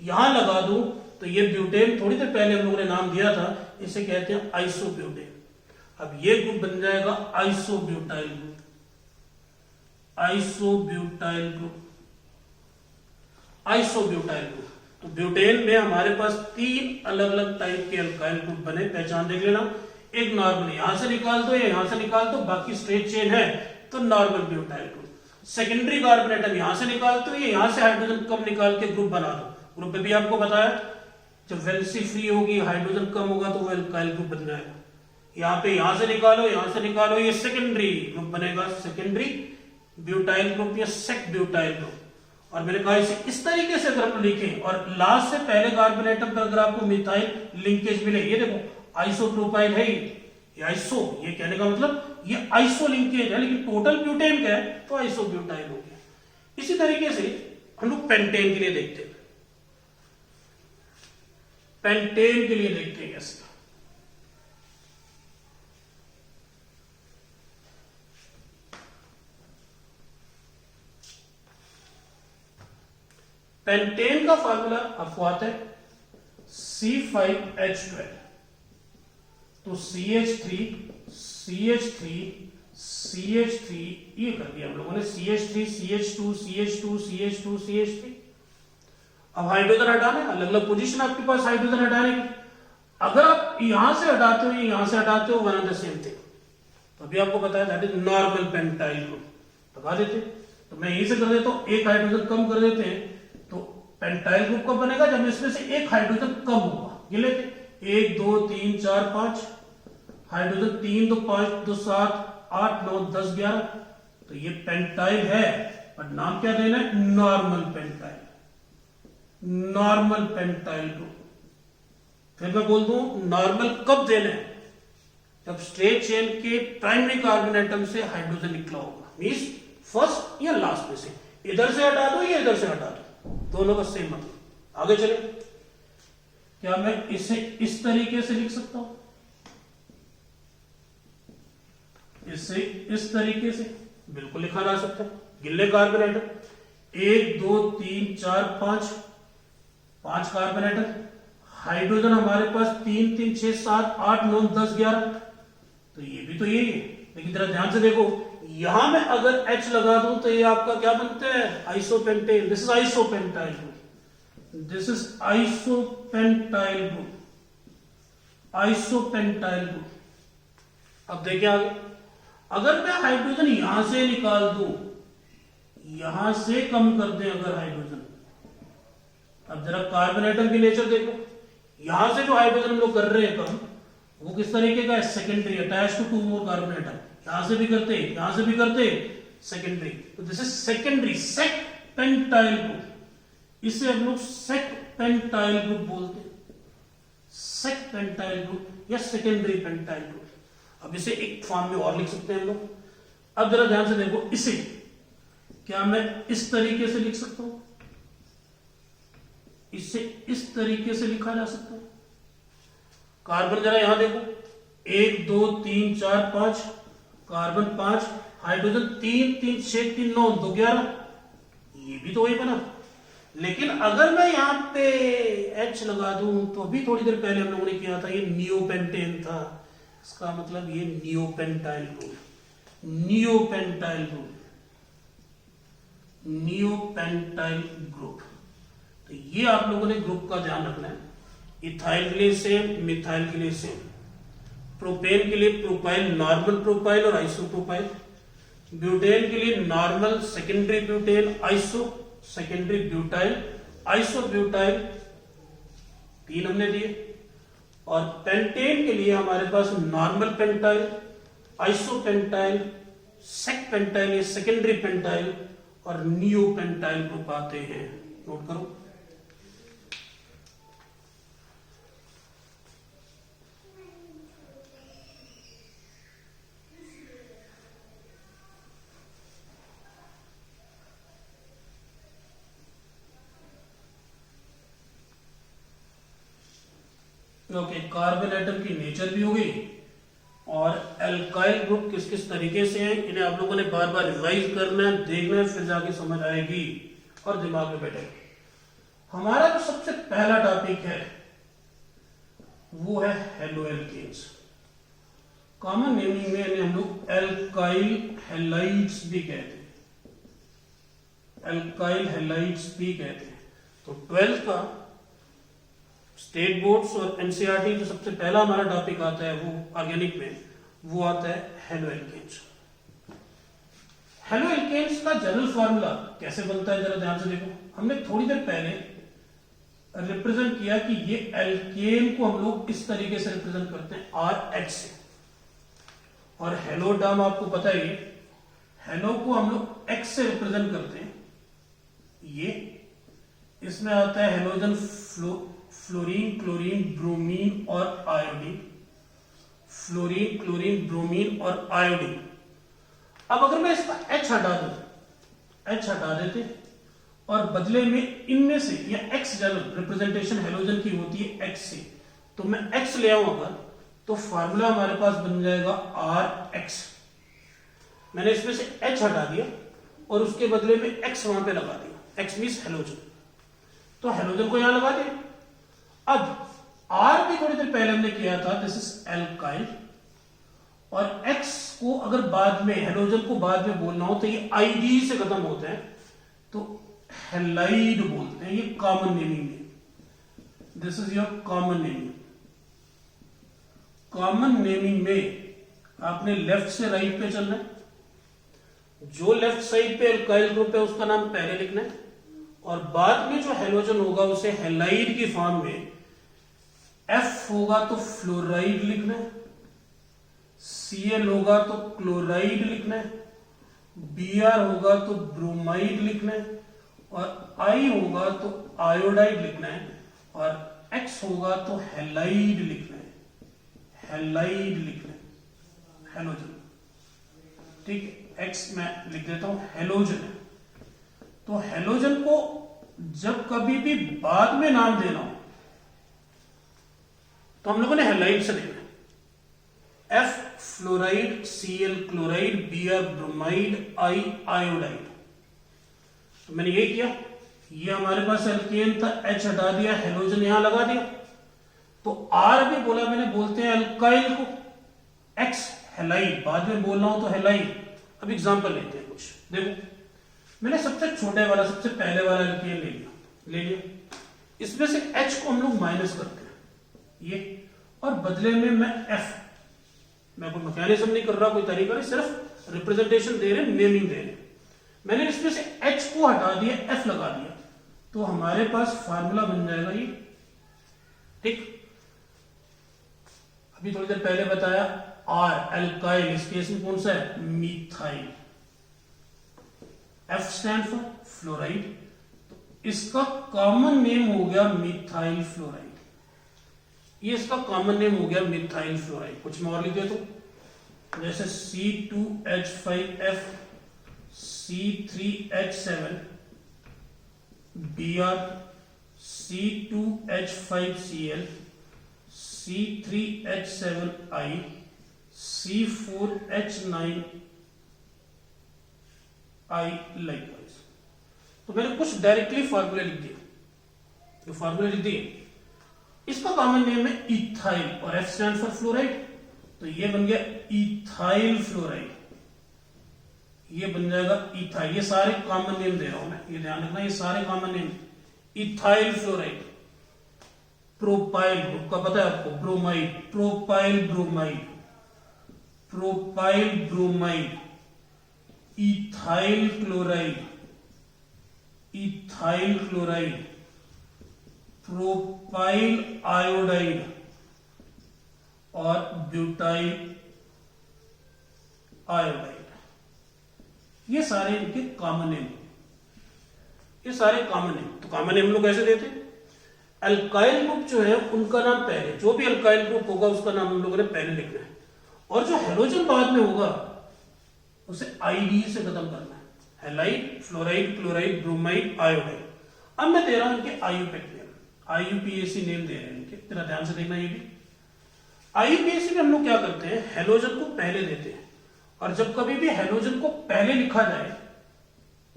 यहां लगा दूं तो ये ब्यूटेन, थोड़ी देर पहले हम लोगों ने नाम दिया था, इसे कहते हैं आइसोब्यूटेन। अब ये ग्रुप बन जाएगा isobutyl group, isobutyl group, isobutyl group. तो ब्यूटेन में हमारे पास 3 अलग अलग टाइप के अल्काइल ग्रुप बने, पहचान देख लेना। एक नॉर्मल यहां से निकाल दो या यहां से निकाल दो, बाकी स्ट्रेट चेन है तो normal butyl group. Secondary carbon atom यहां से निकालते हो, यहां से हाइड्रोजन कम निकाल के ग्रुप बना दो। ग्रुप में भी आपको बताया, जब वैलेंसी फ्री होगी, हाइड्रोजन कम होगा तो वो अल्काइल ग्रुप बन जाएगा। यहाँ पे यहां से निकालो, यहां से निकालो, ये सेकेंडरी ग्रुप बनेगा, सेकेंडरी ब्यूटाइल ग्रुप या सेक ब्यूटाइल ग्रुप। और मैंने कहा इसे इस तरीके से अगर हम लिखें और लास्ट से पहले कार्बन एटम पर अगर आपको मिथाइल लिंकेज मिले, ये देखो आइसोप्रोपाइल है ये आइसो, ये कहने का मतलब ये आइसो लिंकेज है, लेकिन टोटल ब्यूटेन का है तो आइसोब्यूटाइल हो गया। इसी तरीके से हम लोग पेंटेन के लिए देखते हैं, पेंटेन के लिए देखते हैं कैसे। पेंटेन का फार्मूला आपको आता है C5H12, तो CH3 CH3 CH3 ये कर दिया हम लोगों ने, CH3 CH2 CH2 CH2 CH3। अब हाइड्रोजन हटाना है, अलग अलग पोजीशन आपके पास हाइड्रोजन हटाने की। अगर आप यहां से हटाते हो, यहां से हटाते हो, one and the same thing. तो अभी आपको बताया that is normal pentyl group, लगा देते। तो मैं यहीं से कर देता हूं, एक हाइड्रोजन कम कर देते हैं तो पेंटाइल ग्रुप कब बनेगा, जब इसमें से एक हाइड्रोजन कम होगा। ये लेते 1 2 3 4 5 हाइड्रोजन, 3 2 5 2 7 8 9 10 11, तो ये पेंटाइल है, पर नाम क्या देना है, normal pentyl, normal pentyl group. फिर मैं बोल दूं नॉर्मल कब देना है, जब स्ट्रेट चेन के प्राइमरी कार्बन एटम से हाइड्रोजन निकला होगा, मींस फर्स्ट या लास्ट में से। इधर से हटा दो या इधर से हटा दो, दोनों का सेम मतलब। आगे चले, क्या मैं इसे इस तरीके से लिख सकता हूं, इसे इस तरीके से बिल्कुल लिखा जा सकता है। गिल्ले carbon atom 1 2 3 4 5 5 carbon atom, hydrogen हमारे पास 3 3 6 7 8 9 10 11, तो ये भी तो यही है। लेकिन जरा ध्यान से देखो, यहां में अगर H लगा दूं तो ये आपका क्या बनता है, isopentane. This is isopentyl group, this is isopentyl group, isopentyl group. अब देखिए आगे, अगर मैं हाइड्रोजन यहां से निकाल दूं, यहां से कम कर दें अगर हाइड्रोजन, अब जरा कार्बन एटम की नेचर देखो, यहां से जो हाइड्रोजन हम लोग कर रहे हैं कम, वो किस तरीके का है, secondary, attach to 2 more carbon atom. यहां से भी करते, यहां से भी करते, सेकेंडरी, तो this is secondary sec pentyl group. इसे हम लोग सेक पेंटाइल ग्रुप बोलते हैं, सेक पेंटाइल ग्रुप या सेकेंडरी पेंटाइल ग्रुप। अब इसे एक फॉर्म में और लिख सकते हैं हम लोग। अब जरा ध्यान से देखो, इसे क्या मैं इस तरीके से लिख सकता हूं, इसे इस तरीके से लिखा जा सकता है। कार्बन जरा यहां देखो, 1 2 3 4 5, कार्बन 5, हाइड्रोजन 3 3 6 3 9 2 11, ये भी तो वही बना। लेकिन अगर मैं यहां पे H लगा दूं, तो अभी थोड़ी देर पहले हम लोगों ने किया था, ये नियोपेंटेन था, इसका मतलब ये neopentyl group, neopentyl group, neopentyl group. तो ये आप लोगों ने ग्रुप का ध्यान रखना है। इथाइल के लिए सेम, मिथाइल के लिए सेम, प्रोपेन के लिए प्रोपाइल, नॉर्मल प्रोपाइल और आइसोप्रोपाइल, ब्यूटेन के लिए normal, secondary butane, iso, secondary butyl, isobutyl, 3 हमने दिए। और पेंटेन के लिए हमारे पास नॉर्मल पेंटाइल, आइसोपेंटाइल, सेक पेंटाइल या सेकेंडरी पेंटाइल और नियोपेंटाइल ग्रुप आते हैं। नोट करो। ओके, कार्बन एटम की नेचर भी हो गई और एल्काइल ग्रुप किस किस तरीके से हैं, इन्हें आप लोगों ने बार बार रिवाइज करना है, देखना है, फिर जाके समझ आएगी और दिमाग में बैठेगी। हमारा जो सबसे पहला टॉपिक है वो है हेलोएल्केन्स। कॉमन नेमिंग में इन्हें हम लोग एल्काइल हैलाइड्स भी कहते हैं, एल्काइल हैलाइड्स भी कहते हैं। तो 12th का स्टेट बोर्ड्स और एनसीईआरटी जो सबसे पहला हमारा टॉपिक आता है वो ऑर्गेनिक में, वो आता है हेलोएल्केन्स। हेलोएल्केन्स का जनरल फार्मूला कैसे बनता है जरा ध्यान से देखो। हमने थोड़ी देर पहले रिप्रेजेंट किया कि ये एल्केन को हम लोग इस तरीके से रिप्रेजेंट करते हैं RH से, और हेलो टर्म आपको पता ही, हेलो को हम लोग X से रिप्रेजेंट करते हैं। ये इसमें आता है हेलोजन फ्लोरीन, क्लोरीन, ब्रोमीन और आयोडीन, फ्लोरीन, क्लोरीन, ब्रोमीन और आयोडीन। अब अगर मैं इसका H हटा दूं, H हटा देते और बदले में इनमें से या X जनरल रिप्रेजेंटेशन हेलोजन की होती है X से, तो मैं X ले आऊं अगर, तो फार्मूला हमारे पास बन जाएगा RH। मैंने इसमें से H हटा दिया और उसके बदले में X वहां पे लगा दिया, X मींस हेलोजन, तो हेलोजन को यहां लगा दिया। अब R भी थोड़ी देर पहले हमने किया था, दिस इज एल्काइल, और X को अगर बाद में हेलोजन को बाद में बोलना हो तो ये आईडी से खत्म होते हैं, तो हेलाइड बोलते हैं। ये कॉमन नेमिंग है, this is your common naming. Common naming में आपने लेफ्ट से राइट पे चलना है, जो लेफ्ट साइड पे एल्काइल ग्रुप है उसका नाम पहले लिखना है, और बाद में जो हेलोजन होगा उसे हेलाइड की फॉर्म में F होगा तो फ्लोराइड लिखना है, Cl होगा तो क्लोराइड लिखना है, Br होगा तो ब्रोमाइड लिखना है, और I होगा तो आयोडाइड लिखना है, और X होगा तो हेलाइड लिखना है, हेलाइड लिखना है, हेलोजन। ठीक है, X मैं लिख देता हूं हेलोजन है। तो हेलोजन को जब कभी भी बाद में नाम देना हो तो हम लोगों ने हेलाइड से देना है, F fluoride, Cl chloride, Br bromide, I iodide. तो मैंने ये किया, ये हमारे पास एल्केन था, H हटा दिया, हेलोजन यहां लगा दिया, तो R भी बोला मैंने, बोलते हैं एल्काइल को, X हेलाइड, बाद में बोलना हो तो हेलाइड। अब एग्जांपल लेते हैं कुछ, देखो मैंने सबसे छोटे वाला, सबसे पहले वाला एल्केन ले लिया, इसमें से H को हम लोग माइनस करते हैं ये, और बदले में मैं F, मैं कोई मैकेनिज्म नहीं कर रहा, कोई तरीका नहीं, सिर्फ रिप्रेजेंटेशन दे रहे, नेमिंग दे रहे। मैंने इसमें से H को हटा दिया, F लगा दिया, तो हमारे पास फार्मूला बन जाएगा ये। ठीक, अभी थोड़ी देर पहले बताया R एल्काइल, इस केस में कौन सा है, methyl, F stand for fluoride, तो इसका कॉमन नेम हो गया मिथाइल फ्लोराइड। ये इसका कॉमन नेम हो गया मिथाइल फ्लोराइड। कुछ मैं और लिख देता हूं, जैसे C2H5F, C3H7, Br, C2H5Cl, C3H7I, C4H9I likewise. तो मैंने कुछ डायरेक्टली फार्मूले लिख दिए, जो फार्मूले लिख दिए, इसका कॉमन नेम है इथाइल, और F स्टैंड फॉर फ्लोराइड, तो ये बन गया इथाइल फ्लोराइड, ये बन जाएगा इथाइल। ये सारे कॉमन नेम दे रहा हूं मैं, ये ध्यान रखना, ये सारे common name. Ethyl fluoride, propyl group का पता है आपको, bromide, propyl bromide, propyl bromide, ethyl chloride, ethyl chloride, propyl iodide और ब्यूटाइल आयोडाइड। ये सारे इनके कॉमन नेम, ये सारे कॉमन नेम। तो कॉमन नेम लोग कैसे देते हैं, अल्काइल ग्रुप जो है उनका नाम पहले, जो भी अल्काइल ग्रुप होगा उसका नाम हम लोगों ने पहले लिखना है, और जो हेलोजन बाद में होगा उसे आईडी से खत्म करना है, halide, fluoride, chloride, bromide, iodide. अब मैं दे रहा हूं इनके आयुपेक नेम। IUPAC नेम दे रहे हैं इनके, जरा ध्यान से देखना ये भी। IUPAC में हम लोग क्या करते हैं, हेलोजन को पहले देते हैं, और जब कभी भी हेलोजन को पहले लिखा जाए,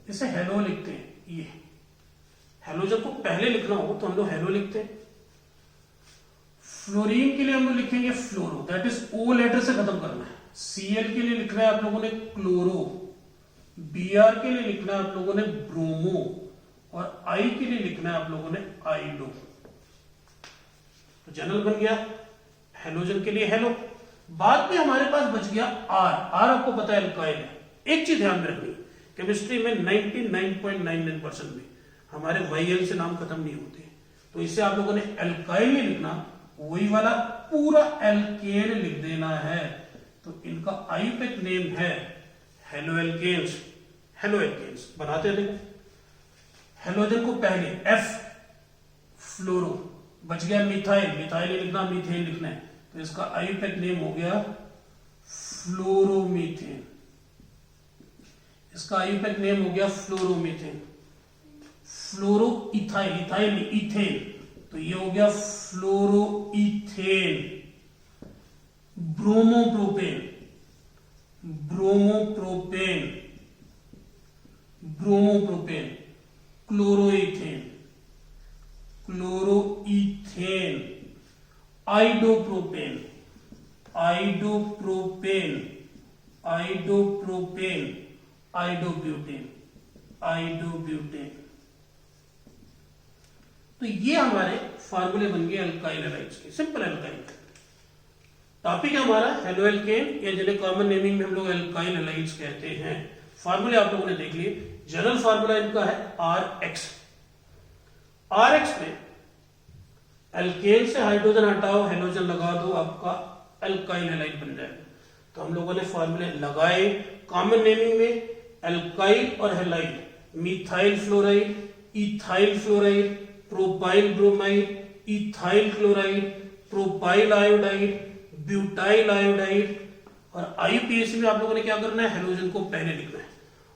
इसे हेलो लिखते हैं। ये हेलोजन को पहले लिखना हो तो हम लोग हेलो लिखते हैं। फ्लोरीन के लिए हम लोग लिखेंगे फ्लोरो, दैट इज ओ लेटर से खत्म करना है। Cl के लिए लिखना है आप लोगों ने क्लोरो, Br के लिए लिखना है आप लोगों ने ब्रोमो, और I के लिए लिखना है आप लोगों ने आइडो। तो जनरल बन गया हेलोजन के लिए हेलो। बाद में हमारे पास बच गया R। R आपको पता है एल्काइल है। एक चीज ध्यान में रखनी, केमिस्ट्री में 99.99% में हमारे YL से नाम खत्म नहीं होते, तो इसे आप लोगों ने एल्काइल नहीं लिखना, वही वाला पूरा एल्केन लिख देना है। तो इनका आईयूपैक नेम है हेलो एल्केन्स। हेलो एल्केन्स बनाते हैं, देखो हेलोजन को पहले F फ्लोरो, बच गया मिथाइल, मिथाइल लिखना, मीथेन लिखना है, तो इसका आईयूपैक नेम हो गया फ्लोरोमीथेन। इसका आईयूपैक नेम हो गया fluoromethane. Fluoro ethyl, ethyl ethane, तो ये हो गया fluoro ethane. Bromopropane, bromopropane, bromopropane. Chloroethane, chloroethane. Iodopropane, iodopropane, iodopropane. Iodobutane, iodobutane. तो ये हमारे फार्मूले बन गए अल्काइल हैलाइड्स के, सिंपल अल्काइल। टॉपिक है हमारा हेलो एल्केन, या जिन्हें कॉमन नेमिंग में हम लोग अल्काइल हैलाइड्स कहते हैं। फार्मूले आप लोगों ने देख लिए। जनरल फार्मूला इनका है RX। RX में एल्केन से हाइड्रोजन हटाओ, हेलोजन लगा दो, आपका अल्काइल हैलाइड बन जाएगा। तो हम लोगों ने फार्मूले लगाए। कॉमन नेमिंग में अल्काइल और halide, methyl fluoride, ethyl fluoride, propyl bromide, ethyl chloride, propyl iodide, butyl iodide. और IUPAC में आप लोगों ने क्या करना है, हेलोजन को पहले लिखना है,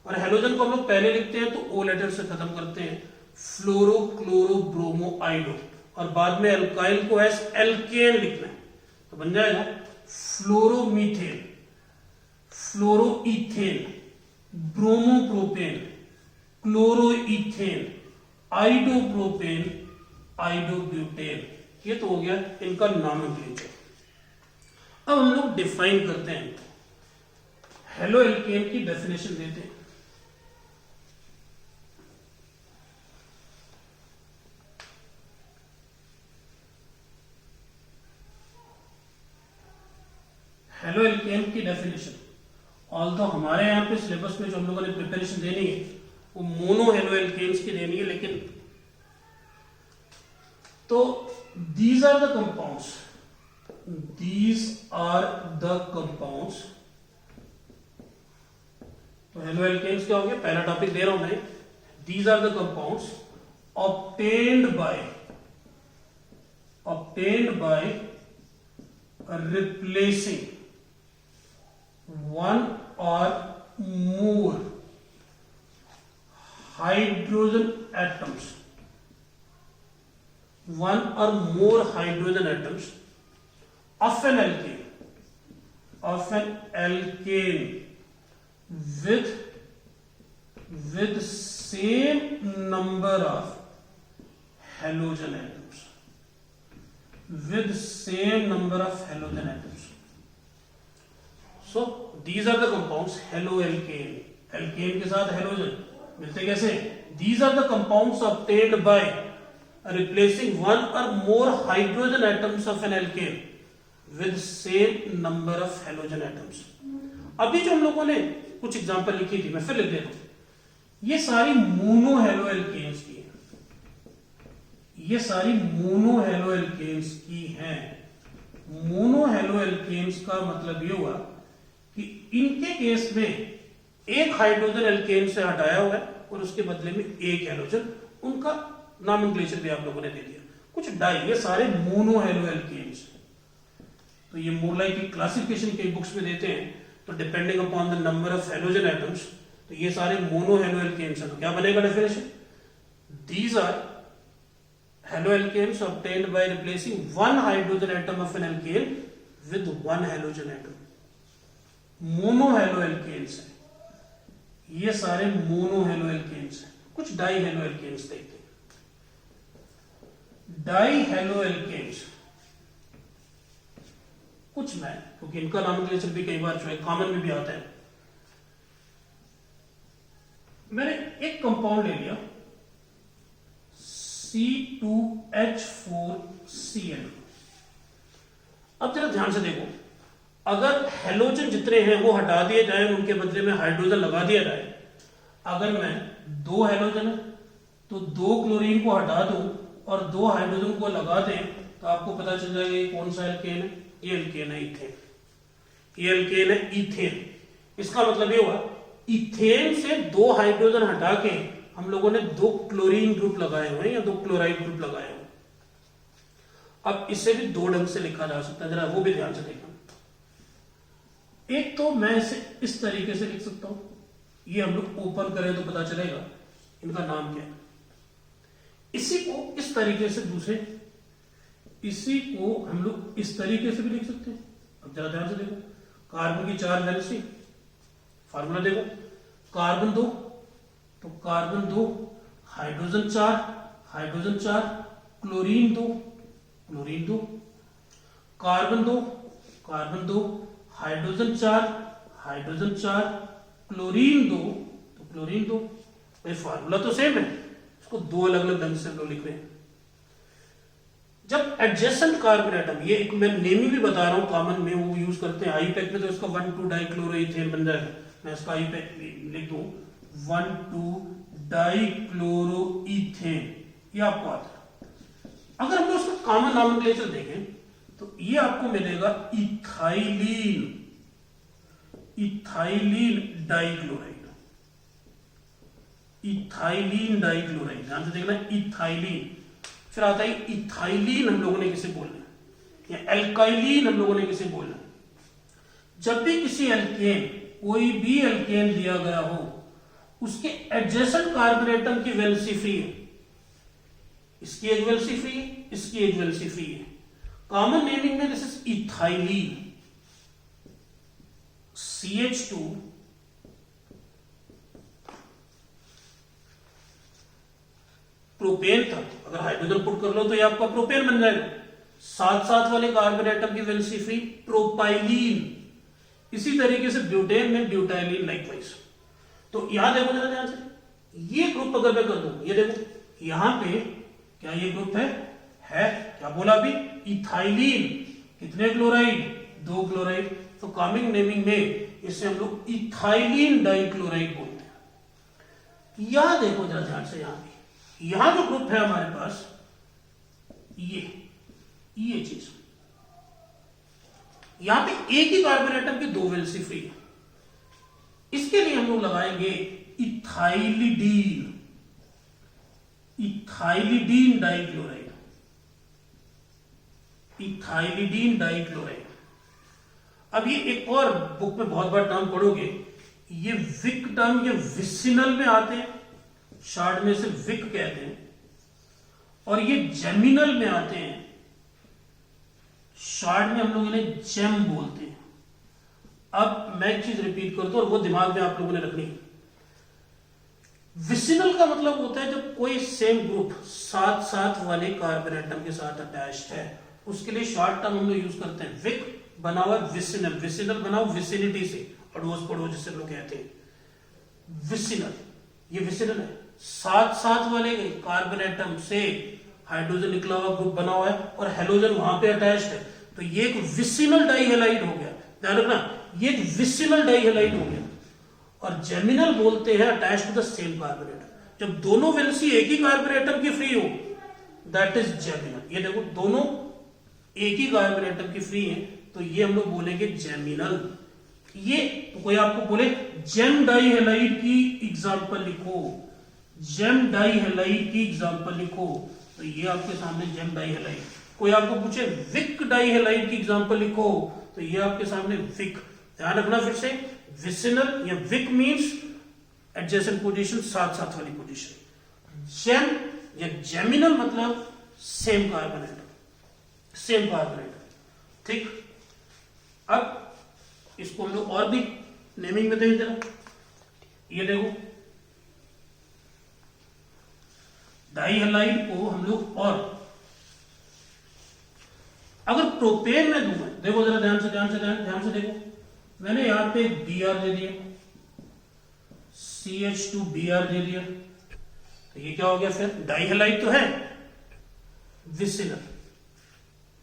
और हेलोजन को हम लोग पहले लिखते हैं तो O लेटर से खत्म करते हैं, फ्लोरो क्लोरो ब्रोमो आइडो, और बाद में अल्काइल को एस एल्केन लिखना है, तो बन जाएगा फ्लोरोमीथेन, फ्लोरोइथेन, ब्रोमोप्रोपेन, क्लोरोइथेन, आइडोप्रोपेन, आइडोब्यूटेन। ये तो हो गया इनका नॉमेनक्लेचर। अब हम लोग डिफाइन करते हैं, हेलो एल्केन की डेफिनेशन देते हैं। हेलो एल्केन की डेफिनेशन, ऑल्दो हमारे यहां पे सिलेबस में जो हम लोगों ने प्रिपरेशन देनी है वो मोनो हेलो एल्केन्स की देनी है, लेकिन तो these are the compounds, these are the compounds। तो हेलो एल्केन्स क्या हो गया, पहला टॉपिक दे रहा हूं मैं। these are the compounds obtained by replacing one or more hydrogen atoms, one or more hydrogen atoms of an alkane with same number of halogen atoms, with same number of halogen atoms। So these are the compounds halo alkane, alkane के साथ halogen मिलते कैसे, these are the compounds obtained by replacing one or more hydrogen atoms of an alkane with same number of halogen atoms। अभी जो हम लोगों ने कुछ एग्जांपल लिखी थी, मैं फिर लिख देता हूं। ये सारी मोनो हेलो एल्केन्स की है, ये सारी मोनो हेलो एल्केन्स की हैं। मोनो हेलो एल्केन्स का मतलब ये हुआ कि इनके केस में एक हाइड्रोजन एल्केन से हटाया हुआ है और उसके बदले में एक हेलोजन, उनका नॉमेनक्लेचर भी आप लोगों ने दे दिया। कुछ डाई, ये सारे मोनो हेलो एल्केन्स। तो ये मोलाई की क्लासिफिकेशन के बुक्स में देते हैं, तो depending upon the number of halogen atoms, तो ये सारे मोनो हेलो एल्केन्स हैं। तो क्या बनेगा definition, these are haloalkanes obtained by replacing one hydrogen atom of an alkane with one halogen atom. मोनोहेलोएल्केन्स है, ये सारे मोनोहेलोएल्केन्स हैं. कुछ डाईहेलोएल्केन्स देखते हैं. डाईहेलोएल्केन्स कुछ मैं, क्योंकि इनका नॉमेनक्लेचर भी कई बार जो है कॉमन में भी आता है. मैंने एक कंपाउंड ले लिया C2H4Cl. अब जरा ध्यान से देखो, अगर हेलोजन जितने हैं वो हटा दिए जाए, उनके बदले में हाइड्रोजन लगा दिया जाए. अगर मैं 2 हेलोजन है तो 2 क्लोरीन को हटा दूं और 2 हाइड्रोजन को लगा दें, तो आपको पता चल जाएगा ये कौन सा एल्केन है. ये एल्केन है इथेन. ये एल्केन है इथेन. इसका मतलब ये हुआ इथेन से 2 हाइड्रोजन हटा के हम लोगों ने 2 क्लोरीन ग्रुप लगाए हुए हैं या 2 क्लोराइड ग्रुप लगाए हुए. अब इसे भी 2 ढंग से लिखा जा सकता है, जरा वो भी ध्यान से देखना. एक तो मैं इसे इस तरीके से लिख सकता हूं, ये हम लोग ओपन करें तो पता चलेगा इनका नाम क्या है. इसी को इस तरीके से दूसरे, इसी को हम लोग इस तरीके से भी लिख सकते हैं. अब जरा ध्यान से देखो, कार्बन की 4 वैलेंसी, फार्मूला देखो, कार्बन 2 तो carbon 2, hydrogen 4, hydrogen 4, chlorine 2, chlorine 2, carbon 2, carbon 2, hydrogen 4, hydrogen 4, chlorine 2 तो क्लोरीन 2. भाई फार्मूला तो सेम है, इसको 2 अलग अलग ढंग से हम लोग लिख रहे हैं. जब एडजेसेंट कार्बन एटम, ये एक मैं नेमी भी बता रहा हूं, कॉमन में वो यूज करते हैं आईपैक में, तो इसका 1,2 डाइक्लोरोइथेन बन जाएगा. मैं इसका आईपैक लिख दूं 1,2 डाइक्लोरोइथेन, ये आपको आता है. अगर हम लोग उसका कॉमन नॉमेनक्लेचर देखें तो ये आपको मिलेगा ethylene, ethylene dichloride, ethylene dichloride. ध्यान से देखना, इथाइलिन. फिर आता है इथाइलिन, हम लोगों ने किसे बोलना है, या एल्काइलिन हम लोगों ने किसे बोलना है. जब भी किसी एल्केन, कोई भी एल्केन दिया गया हो, उसके एडजेसेंट कार्बन एटम की वैलेंसी फ्री है. इसकी एक वैलेंसी फ्री है, इसकी एक वैलेंसी फ्री है. कॉमन नेमिंग में this is ethylene. CH2 propane था, अगर हाइड्रोजन पुट कर लो तो ये आपका प्रोपेन बन जाएगा. साथ वाले कार्बन एटम की वैलेंसी फ्री प्रोपाइलीन. इसी तरीके से ब्यूटेन में ब्यूटाइलिन लाइकवाइज. तो यहां देखो जरा ध्यान से, ये ग्रुप अगर मैं कर दूं, ये देखो यहां पे क्या ये ग्रुप है क्या बोला अभी, इथाइलिन. कितने क्लोराइड, 2 क्लोराइड. तो कॉमन नेमिंग में इसे हम लोग इथाइलिन डाइक्लोराइड बोलते हैं. यहां देखो जरा ध्यान से, यहां जो ग्रुप है हमारे पास, ये चीज, यहां पे एक ही कार्बन एटम की 2 वैलेंसी फ्री है. इसके लिए हम लोग लगाएंगे ethylidene, ethylidene dichloride, ethylidene dichloride. अब ये एक और बुक में बहुत बार टर्म पढ़ोगे, ये विक टर्म, ये विसिनल में आते हैं, शॉर्ट में से विक कहते हैं, और ये जेमिनल में आते हैं, शॉर्ट में हम लोग इन्हें जेम बोलते हैं. अब मैं एक चीज रिपीट कर दूं और वो दिमाग में आप लोगों ने रखनी है. विसिनल का मतलब होता है जब कोई सेम ग्रुप साथ वाले कार्बन एटम के साथ अटैच्ड है, उसके लिए शॉर्ट टर्म हम लोग यूज करते हैं विक, बना हुआ विसिनल. विसिनल बनाओ विसिनिटी से, अड़ोस पड़ोस जिसे लोग कहते हैं विसिनल. ये विसिनल है, साथ वाले कार्बन एटम से हाइड्रोजन निकला हुआ ग्रुप बना हुआ है और हेलोजन वहां पे अटैच्ड है, तो ये एक विसिनल डाइहेलाइड हो गया. ध्यान रखना, ये एक विसिनल डाइहेलाइड हो गया. और जेमिनल बोलते हैं attached to the same carbon atom. जब दोनों वैलेंसी एक ही कार्बन एटम की फ्री हो, दैट इज जेमिनल. ये देखो दोनों एक ही कार्बन एटम की फ्री है, तो ये हम लोग बोलेंगे जेमिनल. ये तो कोई आपको बोले जेम डाइहेलाइड की एग्जांपल लिखो, जेम डाइहेलाइड की एग्जांपल लिखो, तो ये आपके सामने जेम डाइहेलाइड. कोई आपको पूछे विक डाइहेलाइड की एग्जांपल लिखो, तो ये आपके सामने विक. ध्यान रखना फिर से, विसिनल या विक मींस एडजेसेंट पोजीशन, साथ वाली पोजीशन. जेम या जेमिनल मतलब same carbon atom, same carbon atom. ठीक, अब इसको हम लोग और भी नेमिंग में देख जरा। ये देखो डाई हैलाइड को हम लोग, और अगर प्रोपेन में दूं, देखो जरा ध्यान से देखो, मैंने यहां पे Br दे दिया, CH2Br दे दिया, तो ये क्या हो गया फिर? डाई हैलाइड तो है, विसिनल।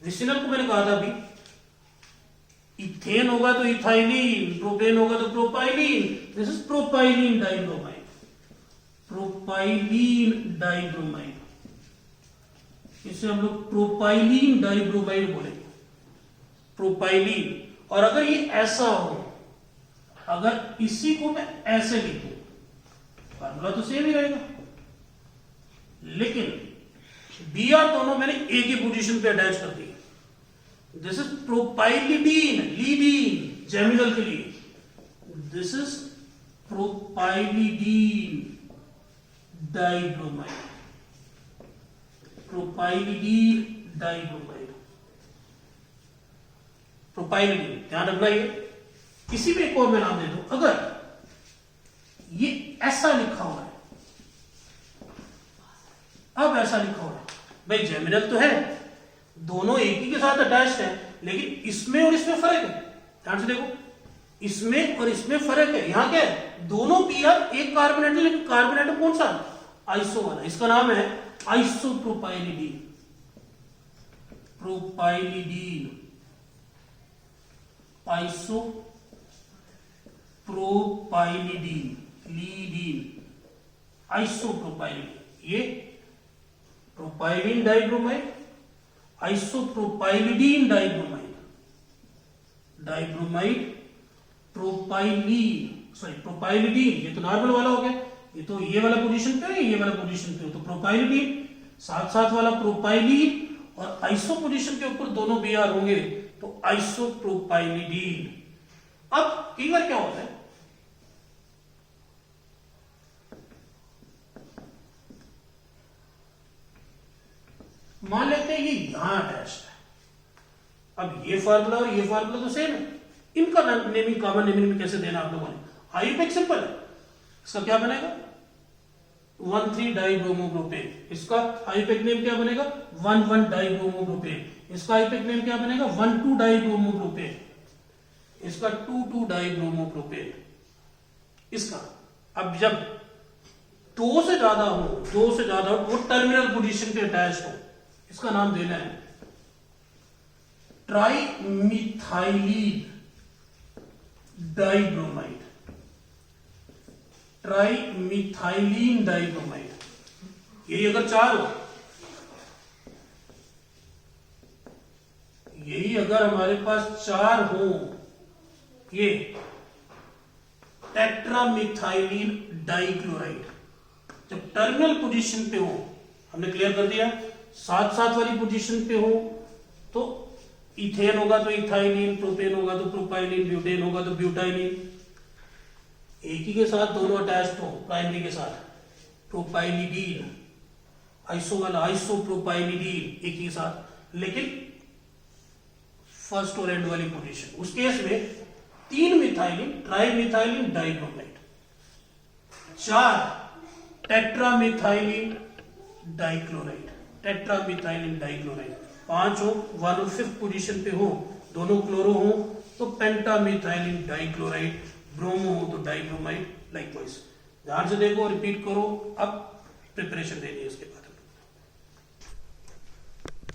विसिनल को मैंने कहा था अभी, इथेन होगा तो इथाइलिन, प्रोपेन होगा तो propylene. This is propylene dibromide, propylene dibromide, इसे हम लोग प्रोपाइलिन डाइब्रोमाइड बोलेंगे, प्रोपाइलिन। और अगर ये ऐसा हो, अगर इसी को मैं ऐसे लिखूं, फार्मूला तो सेम ही रहेगा, लेकिन Br दोनों मैंने एक ही पोजीशन पे अटैच कर दिया। दिस इज प्रोपाइलिडीन, लीडीन जेमिनल के लिए, दिस इज प्रोपाइलिडीन डाइब्रोमाइड, प्रोपाइलिडीन डाइब्रोमाइड, प्रोपाइलिडीन, ध्यान रखना। ये किसी भी एक और मैं नाम दे दूं, अगर ये ऐसा लिखा हुआ है, अब ऐसा लिखा हुआ है, भाई जेमिनल तो है, दोनों एक ही के साथ अटैच्ड है, लेकिन इसमें और इसमें फर्क है। ध्यान से देखो, इसमें और इसमें फर्क है। यहां क्या है? दोनों Br एक कार्बन एटम, लेकिन कार्बन एटम कौन सा? आइसो वाला। इसका नाम है आइसोप्रोपाइलिडीन, प्रोपाइलिडीन, आइसो प्रोपाइलिडीन, लीडीन, आइसोप्रोपाइलिडीन। ये propylene dibromide, isopropylidene dibromide, dibromide, propylene, sorry propylidene, ये तो नॉर्मल वाला हो गया, ये तो ये वाला पोजीशन पे है, ये वाला पोजीशन पे हो, तो प्रोपाइलिडीन, साथ साथ वाला प्रोपाइलिन, और आइसो पोजीशन के ऊपर दोनों Br होंगे, तो आइसोप्रोपाइलिडीन। अब कई बार क्या होता है, मान लेते हैं ये यहां अटैच्ड है, अब ये फार्मूला और ये फार्मूला तो सेम है, इनका नेमिंग, कॉमन नेमिंग में कैसे देना आप लोगों ने? आयुपेक सिंपल है, इसका क्या बनेगा? 1,3 डाइब्रोमोप्रोपेन। इसका आयुपेक नेम क्या बनेगा? 1,1 डाइब्रोमोप्रोपेन। इसका आयुपेक नेम क्या बनेगा? 1,2 डाइब्रोमोप्रोपेन। इसका 2,2 डाइब्रोमोप्रोपेन। इसका अब जब दो से ज्यादा हो, वो टर्मिनल पोजीशन पे अटैच हो, इसका नाम देना है ट्राइमिथाइलिन डाइब्रोमाइड, ट्राइमिथाइलिन डाइब्रोमाइड। यही अगर 4 हो, यही अगर हमारे पास 4 हो, ये टेट्रामिथाइलिन डाइक्लोराइड, जब टर्मिनल पोजीशन पे हो, हमने क्लियर कर दिया, साथ साथ वाली पोजीशन पे हो तो इथेन होगा तो इथाइलिन, प्रोपेन होगा तो प्रोपाइलिन, ब्यूटेन होगा तो ब्यूटाइलिन। एक ही के साथ दोनों अटैच्ड हो, प्राइमरी के साथ प्रोपाइलिडीन, आइसो वाला आइसोप्रोपाइलिडीन एक ही के साथ, लेकिन फर्स्ट और एंड वाली पोजीशन, उस केस में 3 मिथाइलिन, ट्राइमिथाइलिन डाइब्रोमाइड, 4 टेट्रामिथाइलिन डाइक्लोराइड, टेट्रामिथाइलिन डाइक्लोराइड, 5 हो, 1 और 5th पोजीशन पे हो, दोनों क्लोरो हो तो पेंटामिथाइलिन डाइक्लोराइड, ब्रोमो हो तो डाइब्रोमाइड, लाइकवाइज। ध्यान से देखो, रिपीट करो, अब प्रिपरेशन देनी है इसके बाद।